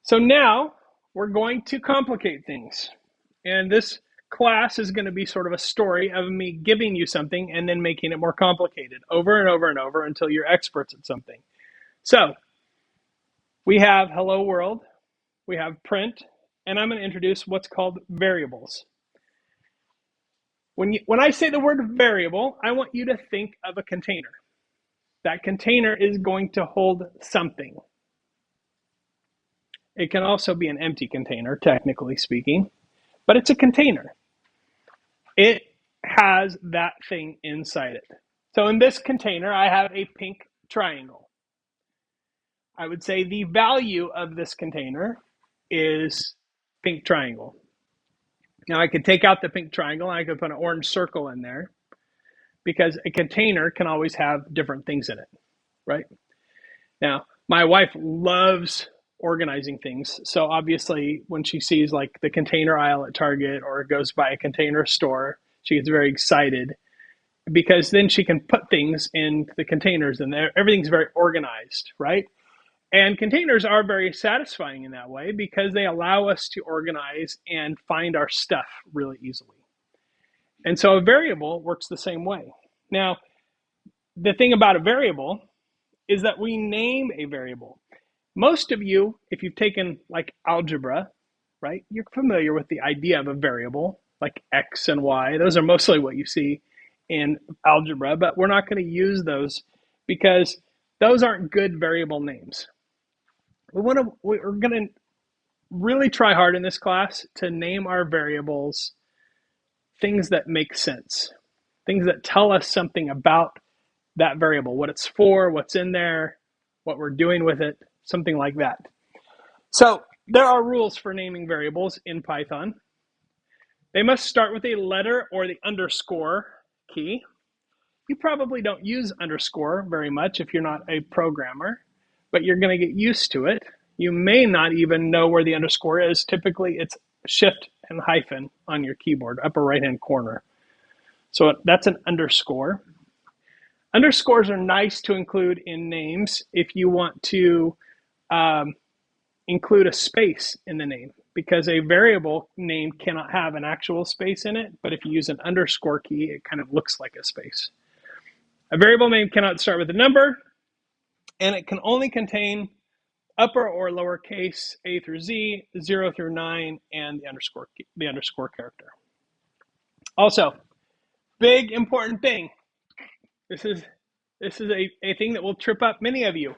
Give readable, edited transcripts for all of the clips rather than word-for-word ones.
So now we're going to complicate things. And this class is going to be sort of a story of me giving you something and then making it more complicated over and over and over until you're experts at something. So we have hello world, we have print, and I'm going to introduce what's called variables. When I say the word variable, I want you to think of a container. That container is going to hold something. It can also be an empty container, technically speaking, but it's a container. It has that thing inside it. So in this container, I have a pink triangle. I would say the value of this container is pink triangle. Now I could take out the pink triangle and I could put an orange circle in there because a container can always have different things in it, right? Now, my wife loves organizing things. So obviously when she sees like the container aisle at Target or goes by a container store, she gets very excited because then she can put things in the containers and everything's very organized, right? And containers are very satisfying in that way because they allow us to organize and find our stuff really easily. And so a variable works the same way. Now, the thing about a variable is that we name a variable. Most of you, if you've taken like algebra, right, you're familiar with the idea of a variable, like X and Y. Those are mostly what you see in algebra, but we're not going to use those because those aren't good variable names. We're going to really try hard in this class to name our variables things that make sense, things that tell us something about that variable, what it's for, what's in there, what we're doing with it, something like that. So there are rules for naming variables in Python. They must start with a letter or the underscore key. You probably don't use underscore very much if you're not a programmer, but you're going to get used to it. You may not even know where the underscore is. Typically, it's shift and hyphen on your keyboard, upper right-hand corner. So that's an underscore. Underscores are nice to include in names if you want to include a space in the name, because a variable name cannot have an actual space in it, but if you use an underscore key, it kind of looks like a space. A variable name cannot start with a number, and it can only contain upper or lowercase a through z, 0 through 9, and the underscore character. Also, big important thing. This is a thing that will trip up many of you.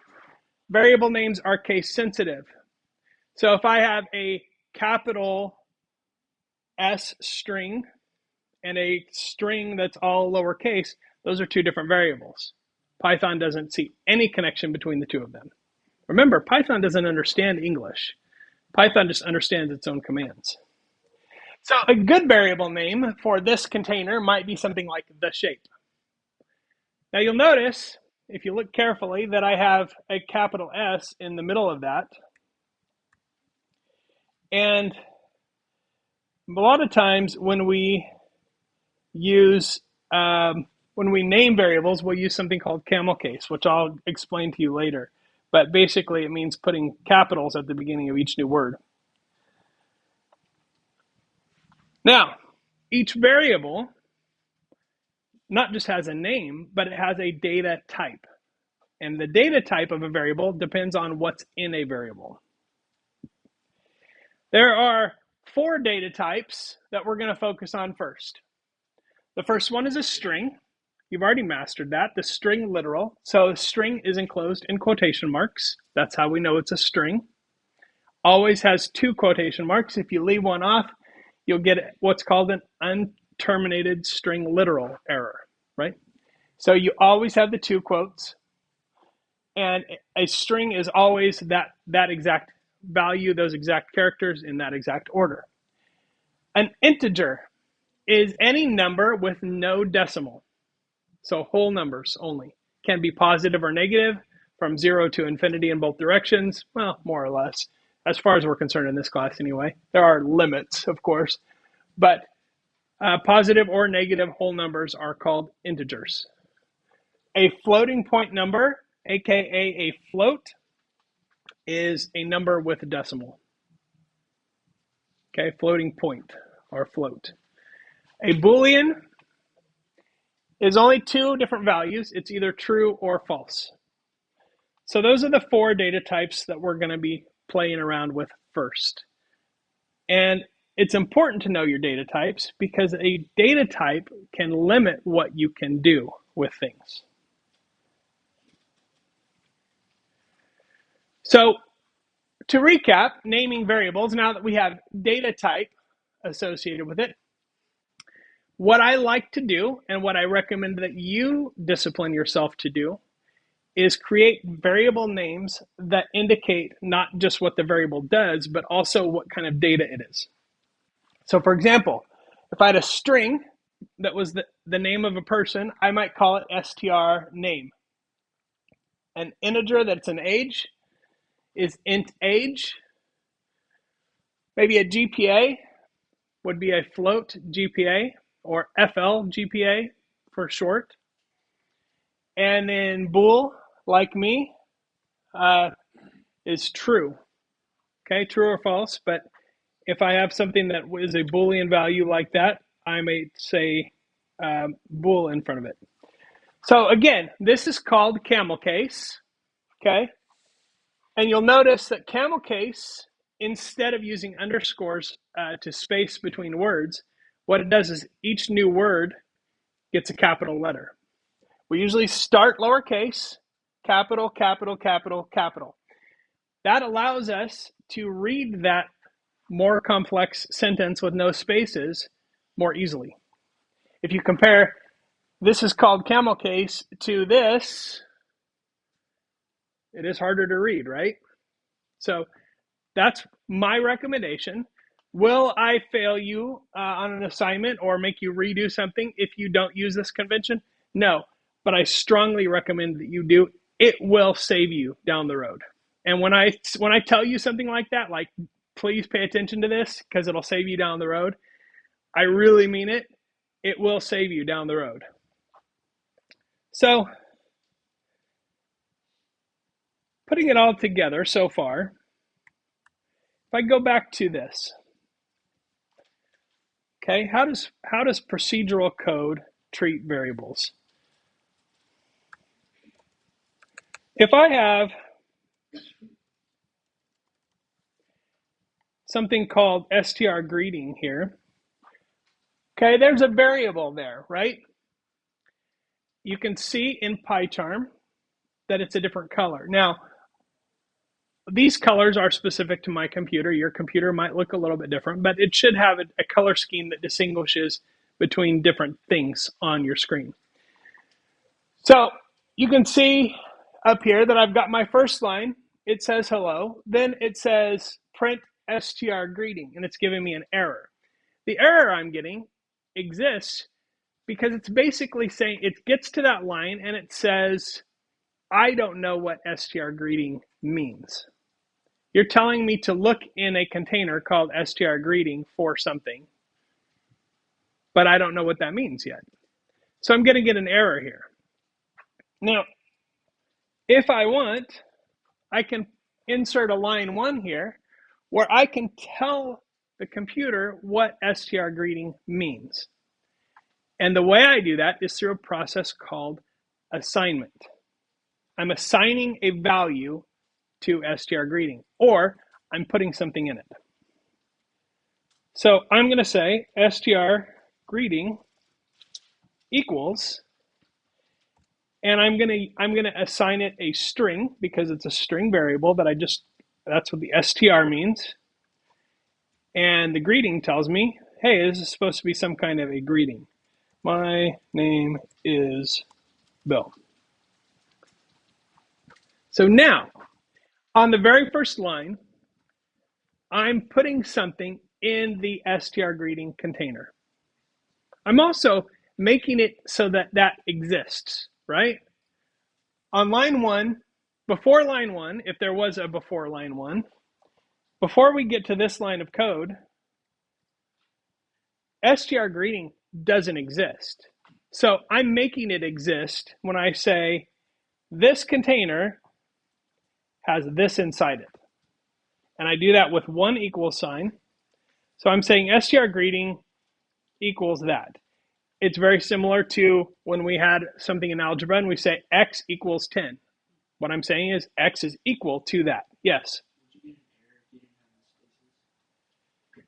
Variable names are case sensitive. So if I have a capital S string and a string that's all lowercase, those are two different variables. Python doesn't see any connection between the two of them. Remember, Python doesn't understand English. Python just understands its own commands. So a good variable name for this container might be something like the shape. Now you'll notice, if you look carefully, that I have a capital S in the middle of that. And a lot of times when we name variables, we'll use something called camel case, which I'll explain to you later. But basically, it means putting capitals at the beginning of each new word. Now, each variable not just has a name, but it has a data type. And the data type of a variable depends on what's in a variable. There are 4 data types that we're going to focus on first. The first one is a string. You've already mastered that, the string literal. So a string is enclosed in quotation marks. That's how we know it's a string. Always has 2 quotation marks. If you leave one off, you'll get what's called an unterminated string literal error, right? So you always have the 2 quotes. And a string is always that exact value, those exact characters in that exact order. An integer is any number with no decimal. So whole numbers only. Can be positive or negative, from 0 to infinity in both directions. Well, more or less, as far as we're concerned in this class anyway. There are limits, of course, but positive or negative whole numbers are called integers. A floating point number, aka a float, is a number with a decimal. Okay, floating point or float. A Boolean is only two different values. It's either true or false. So those are the four data types that we're going to be playing around with first. And it's important to know your data types because a data type can limit what you can do with things. So to recap, naming variables, now that we have data type associated with it, what I like to do and what I recommend that you discipline yourself to do is create variable names that indicate not just what the variable does, but also what kind of data it is. So for example, if I had a string that was the name of a person, I might call it str name. An integer that's an age is int age. Maybe a GPA would be a float GPA or FL GPA for short. And then bool, like me, is true. Okay, true or false. But if I have something that is a Boolean value like that, I may say bool in front of it. So again, this is called camel case. Okay, and you'll notice that camel case, instead of using underscores to space between words, what it does is each new word gets a capital letter. We usually start lowercase, capital, capital, capital, capital. That allows us to read that more complex sentence with no spaces more easily. If you compare, this is called camel case to this, it is harder to read, right? So that's my recommendation. Will I fail you on an assignment or make you redo something if you don't use this convention? No, but I strongly recommend that you do. It will save you down the road. And when I tell you something like that, like please pay attention to this because it'll save you down the road, I really mean it. It will save you down the road. So putting it all together so far, if I go back to this, okay, how does procedural code treat variables? If I have something called str greeting here, okay, there's a variable there, right? You can see in PyCharm that it's a different color. Now, these colors are specific to my computer. Your computer might look a little bit different, but it should have a color scheme that distinguishes between different things on your screen. So you can see up here that I've got my first line. It says hello. Then it says print str greeting, and it's giving me an error. The error I'm getting exists because it's basically saying it gets to that line and it says, I don't know what str greeting means. You're telling me to look in a container called str greeting for something, but I don't know what that means yet. So I'm going to get an error here. Now, if I want, I can insert a line 1 here where I can tell the computer what str greeting means. And the way I do that is through a process called assignment. I'm assigning a value to str greeting, or I'm putting something in it. So I'm going to say str greeting equals, and I'm going to assign it a string because it's a string variable that that's what the str means. And the greeting tells me, hey, this is supposed to be some kind of a greeting. My name is Bill. So now, on the very first line, I'm putting something in the str greeting container. I'm also making it so that that exists, right? On line 1, before line 1, if there was a before line 1, before we get to this line of code, str greeting doesn't exist. So I'm making it exist when I say this container has this inside it. And I do that with one equal sign. So I'm saying str greeting equals that. It's very similar to when we had something in algebra and we say x equals 10. What I'm saying is x is equal to that. Yes.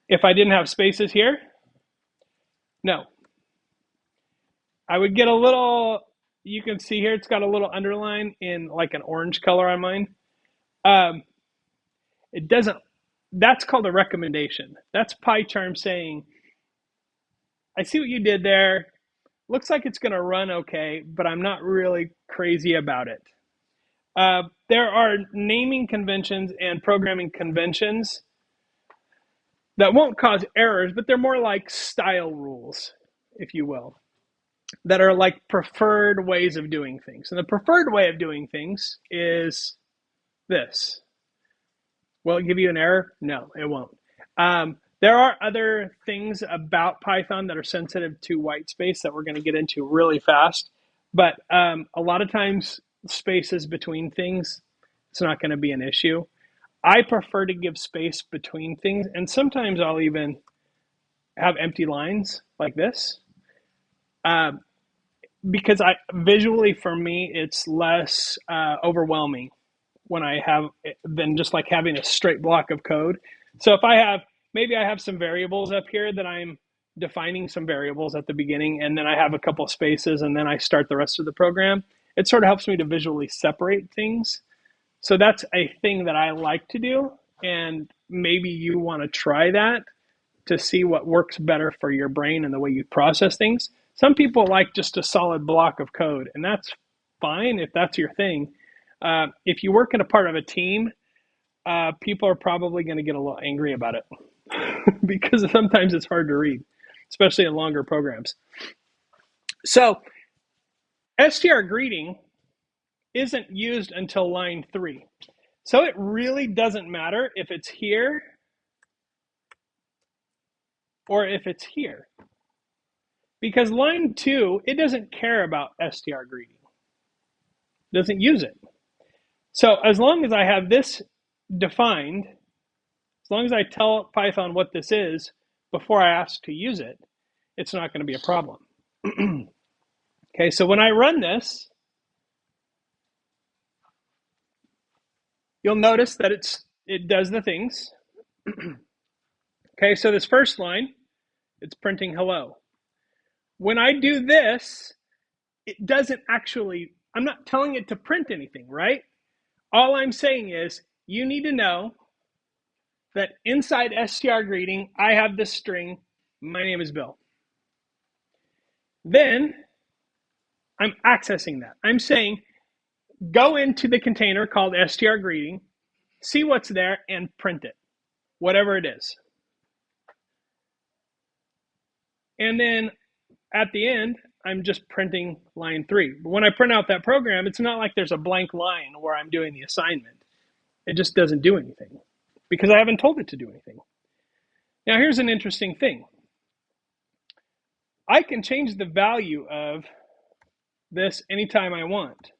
If I didn't have spaces here, no. I would get a little, you can see here, it's got a little underline in like an orange color on mine. It doesn't, that's called a recommendation. That's PyCharm saying, I see what you did there. Looks like it's going to run okay, but I'm not really crazy about it. There are naming conventions and programming conventions that won't cause errors, but they're more like style rules, if you will, that are like preferred ways of doing things. And the preferred way of doing things is this. Will it give you an error? No, it won't. There are other things about Python that are sensitive to white space that we're going to get into really fast. But a lot of times, spaces between things, it's not going to be an issue. I prefer to give space between things, and sometimes I'll even have empty lines like this. Because visually for me, it's less overwhelming when I have than just like having a straight block of code. So if maybe I have some variables up here that I'm defining some variables at the beginning, and then I have a couple of spaces, and then I start the rest of the program. It sort of helps me to visually separate things. So that's a thing that I like to do, and maybe you want to try that to see what works better for your brain and the way you process things. Some people like just a solid block of code, and that's fine if that's your thing. If you work in a part of a team, people are probably going to get a little angry about it because sometimes it's hard to read, especially in longer programs. So str greeting isn't used until line 3. So it really doesn't matter if it's here or if it's here. Because line 2, it doesn't care about str greeting. It doesn't use it. So as long as I have this defined, as long as I tell Python what this is before I ask to use it, it's not going to be a problem. Okay, so when I run this, you'll notice that it does the things. Okay, so this first line, it's printing hello. When I do this, it doesn't actually, I'm not telling it to print anything, right? All I'm saying is you need to know that inside str greeting, I have this string, my name is Bill. Then I'm accessing that. I'm saying, go into the container called str greeting, see what's there, and print it, whatever it is. And then at the end, I'm just printing line 3. But when I print out that program, it's not like there's a blank line where I'm doing the assignment. It just doesn't do anything because I haven't told it to do anything. Now, here's an interesting thing. I can change the value of this anytime I want.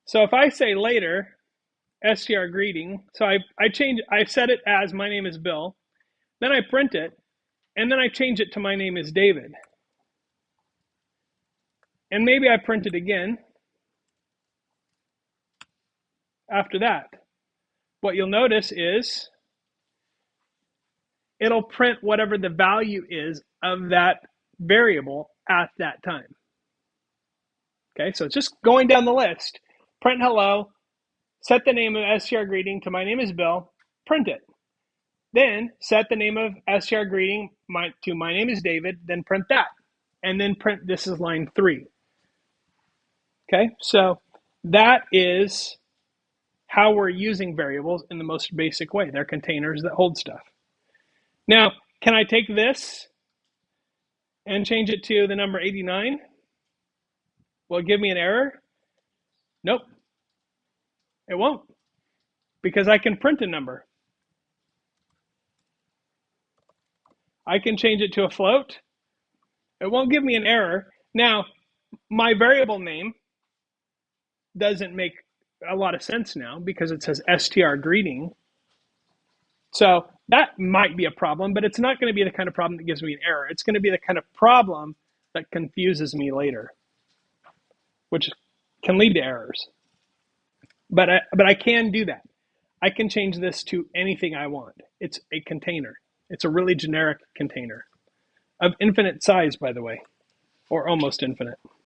So if I say later, str greeting, so I set it as my name is Bill, then I print it, and then I change it to my name is David. And maybe I print it again after that. What you'll notice is it'll print whatever the value is of that variable at that time. Okay, so it's just going down the list. Print hello, set the name of str greeting to my name is Bill, print it. Then set the name of str greeting to my name is David, then print that. And then print this is line 3. Okay, so that is how we're using variables in the most basic way. They're containers that hold stuff. Now, can I take this and change it to the number 89? Will it give me an error? Nope. It won't, because I can print a number. I can change it to a float. It won't give me an error. Now, my variable name doesn't make a lot of sense now because it says str greeting. So that might be a problem, but it's not going to be the kind of problem that gives me an error. It's going to be the kind of problem that confuses me later, which can lead to errors. But I can do that. I can change this to anything I want. It's a container. It's a really generic container of infinite size, by the way, or almost infinite.